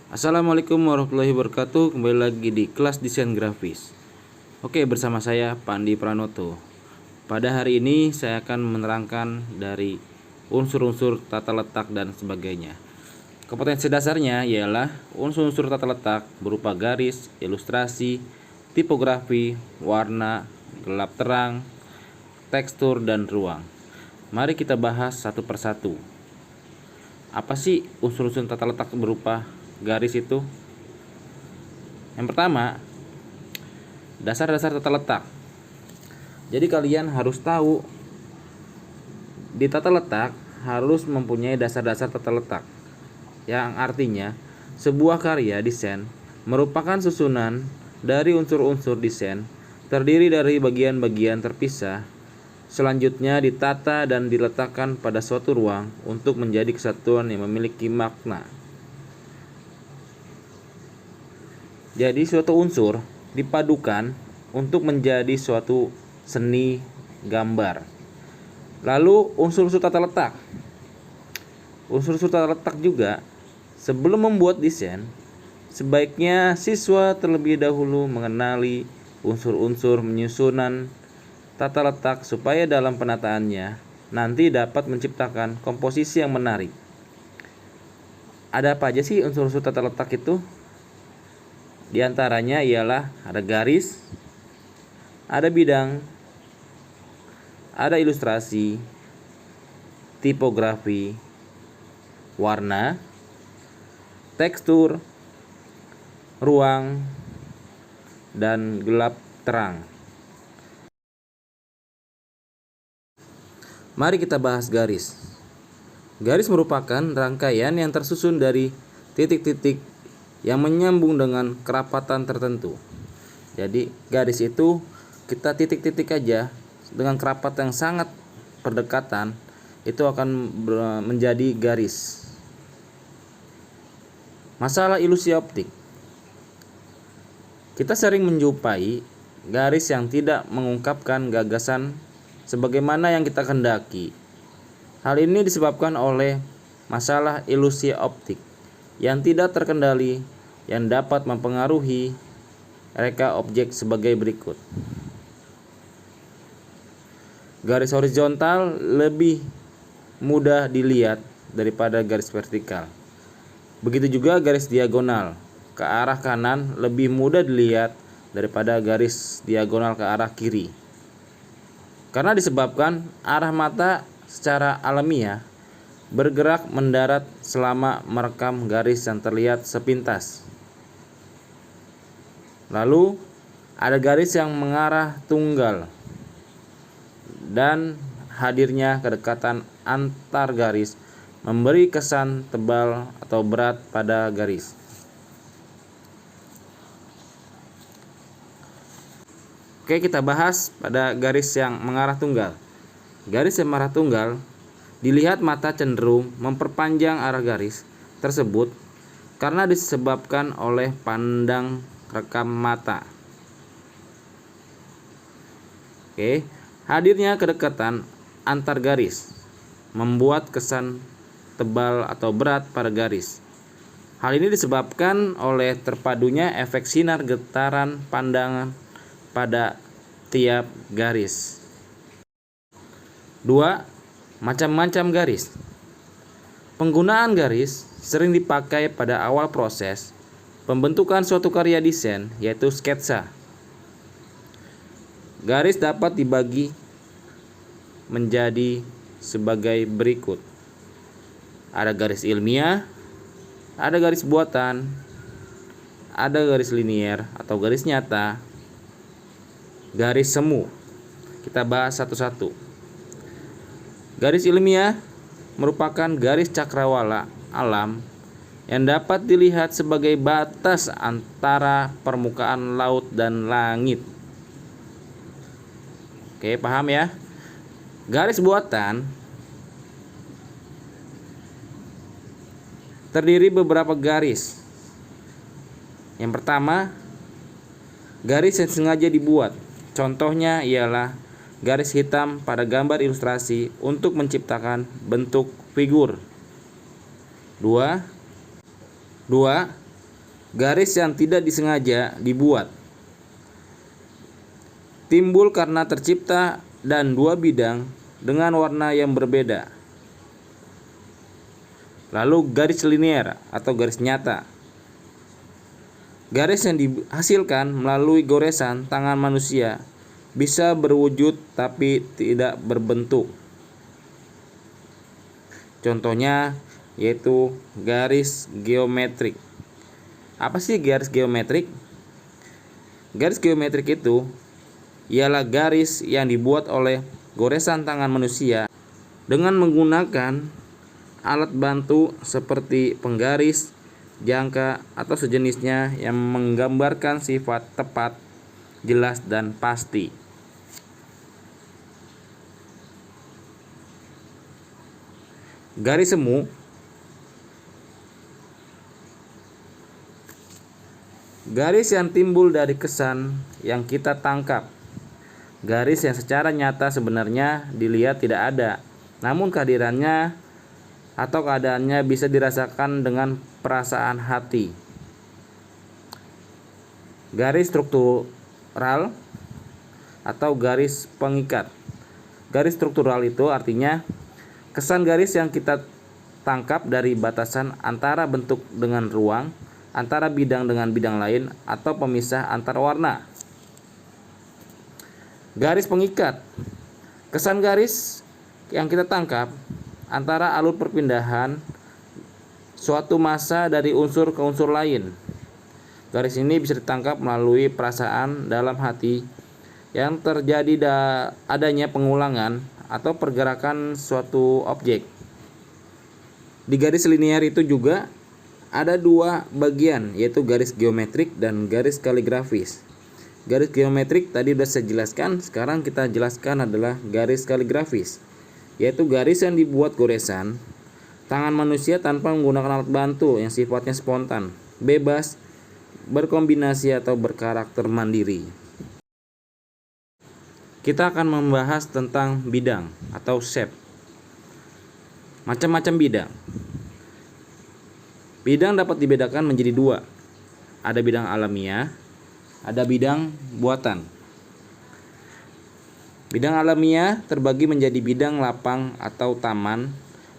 Assalamualaikum warahmatullahi wabarakatuh. Kembali lagi di kelas desain grafis. Oke, bersama saya Pandi Pranoto. Pada hari ini saya akan menerangkan dari unsur-unsur tata letak dan sebagainya. Kompetensi dasarnya ialah unsur-unsur tata letak berupa garis, ilustrasi, tipografi, warna, gelap terang, tekstur, dan ruang. Mari kita bahas satu persatu. Apa sih unsur-unsur tata letak berupa garis itu? Yang pertama, dasar-dasar tata letak. Jadi kalian harus tahu di tata letak harus mempunyai dasar-dasar tata letak, yang artinya sebuah karya desain merupakan susunan dari unsur-unsur desain terdiri dari bagian-bagian terpisah. Selanjutnya ditata dan diletakkan pada suatu ruang untuk menjadi kesatuan yang memiliki makna. Jadi suatu unsur dipadukan untuk menjadi suatu seni gambar. Lalu unsur-unsur tata letak. Unsur-unsur tata letak juga sebelum membuat desain, sebaiknya siswa terlebih dahulu mengenali unsur-unsur menyusunan tata letak supaya dalam penataannya nanti dapat menciptakan komposisi yang menarik. Ada apa aja sih unsur-unsur tata letak itu? Di antaranya ialah ada garis, ada bidang, ada ilustrasi, tipografi, warna, tekstur, ruang, dan gelap terang. Mari kita bahas garis. Garis merupakan rangkaian yang tersusun dari titik-titik yang menyambung dengan kerapatan tertentu. Jadi garis itu kita titik-titik aja dengan kerapat yang sangat berdekatan, itu akan menjadi garis. Masalah ilusi optik. Kita sering menjumpai garis yang tidak mengungkapkan gagasan sebagaimana yang kita kehendaki. Hal ini disebabkan oleh masalah ilusi optik yang tidak terkendali yang dapat mempengaruhi reka objek sebagai berikut. Garis horizontal lebih mudah dilihat daripada garis vertikal. Begitu juga garis diagonal ke arah kanan lebih mudah dilihat daripada garis diagonal ke arah kiri. Karena disebabkan arah mata secara alamiah bergerak mendarat selama merekam garis yang terlihat sepintas. Lalu ada garis yang mengarah tunggal dan hadirnya kedekatan antar garis memberi kesan tebal atau berat pada garis. Oke, kita bahas pada garis yang mengarah tunggal. Garis yang mengarah tunggal dilihat mata cenderung memperpanjang arah garis tersebut karena disebabkan oleh pandang rekam mata. Oke, hadirnya kedekatan antar garis membuat kesan tebal atau berat pada garis. Hal ini disebabkan oleh terpadunya efek sinar getaran pandangan pada tiap garis. 2. Macam-macam garis. Penggunaan garis sering dipakai pada awal proses pembentukan suatu karya desain, yaitu sketsa. Garis dapat dibagi menjadi sebagai berikut. Ada garis ilmiah, ada garis buatan, ada garis linier atau garis nyata, garis semu. Kita bahas satu-satu. Garis ilmiah merupakan garis cakrawala alam yang dapat dilihat sebagai batas antara permukaan laut dan langit. Oke, paham ya? Garis buatan terdiri beberapa garis. Yang pertama, garis yang sengaja dibuat. Contohnya ialah garis hitam pada gambar ilustrasi untuk menciptakan bentuk figur. 2. Garis yang tidak disengaja dibuat. Timbul karena tercipta dan dua bidang dengan warna yang berbeda. Lalu garis linier atau garis nyata. Garis yang dihasilkan melalui goresan tangan manusia bisa berwujud tapi tidak berbentuk. Contohnya yaitu garis geometrik. Apa sih garis geometrik? Garis geometrik itu ialah garis yang dibuat oleh goresan tangan manusia dengan menggunakan alat bantu seperti penggaris, jangka, atau sejenisnya yang menggambarkan sifat tepat, jelas, dan pasti. Garis semu. Garis yang timbul dari kesan yang kita tangkap. Garis yang secara nyata sebenarnya dilihat tidak ada, namun kehadirannya atau keadaannya bisa dirasakan dengan perasaan hati. Garis struktural atau garis pengikat. Garis struktural itu artinya kesan garis yang kita tangkap dari batasan antara bentuk dengan ruang, antara bidang dengan bidang lain, atau pemisah antar warna. Garis pengikat. Kesan garis yang kita tangkap antara alur perpindahan suatu massa dari unsur ke unsur lain. Garis ini bisa ditangkap melalui perasaan dalam hati yang terjadi adanya pengulangan atau pergerakan suatu objek. Di garis linier itu juga ada dua bagian, yaitu garis geometrik dan garis kaligrafis. Garis geometrik tadi sudah saya jelaskan, sekarang kita jelaskan adalah garis kaligrafis, yaitu garis yang dibuat goresan tangan manusia tanpa menggunakan alat bantu yang sifatnya spontan, bebas, berkombinasi atau berkarakter mandiri. Kita akan membahas tentang bidang atau shape. Macam-macam bidang. Bidang dapat dibedakan menjadi dua. Ada bidang alamiah, ada bidang buatan. Bidang alamiah terbagi menjadi bidang lapang atau taman,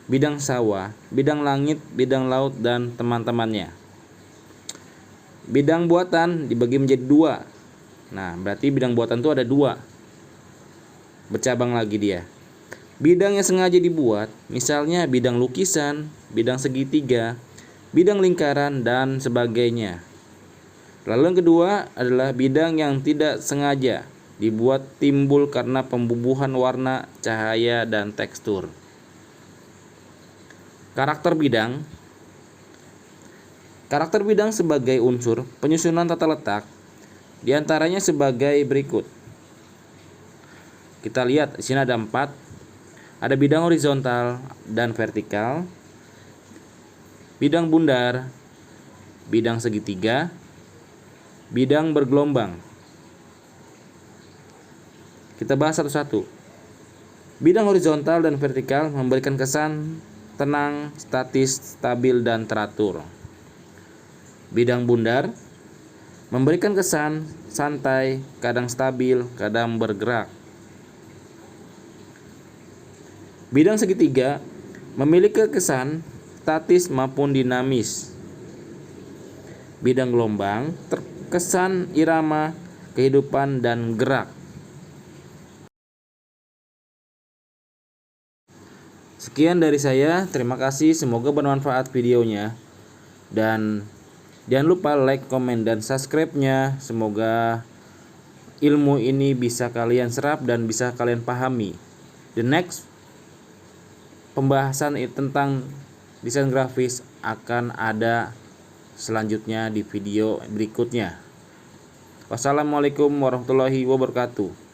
bidang sawah, bidang langit, bidang laut, dan teman-temannya. Bidang buatan dibagi menjadi dua. Nah, berarti bidang buatan itu ada dua. Bercabang lagi dia. Bidang yang sengaja dibuat, misalnya bidang lukisan, bidang segitiga, bidang lingkaran, dan sebagainya. Lalu yang kedua adalah bidang yang tidak sengaja dibuat, timbul karena pembubuhan warna, cahaya, dan tekstur. Karakter bidang. Karakter bidang sebagai unsur penyusunan tata letak diantaranya sebagai berikut. Kita lihat di sini ada 4. Ada bidang horizontal dan vertikal, bidang bundar, bidang segitiga, bidang bergelombang. Kita bahas satu-satu. Bidang horizontal dan vertikal memberikan kesan tenang, statis, stabil, dan teratur. Bidang bundar memberikan kesan santai, kadang stabil, kadang bergerak. Bidang segitiga memiliki kesan statis maupun dinamis. Bidang gelombang terkesan irama, kehidupan, dan gerak. Sekian dari saya, terima kasih, semoga bermanfaat videonya. Dan jangan lupa like, komen, dan subscribe-nya. Semoga ilmu ini bisa kalian serap dan bisa kalian pahami. The next pembahasan tentang desain grafis akan ada selanjutnya di video berikutnya. Wassalamualaikum warahmatullahi wabarakatuh.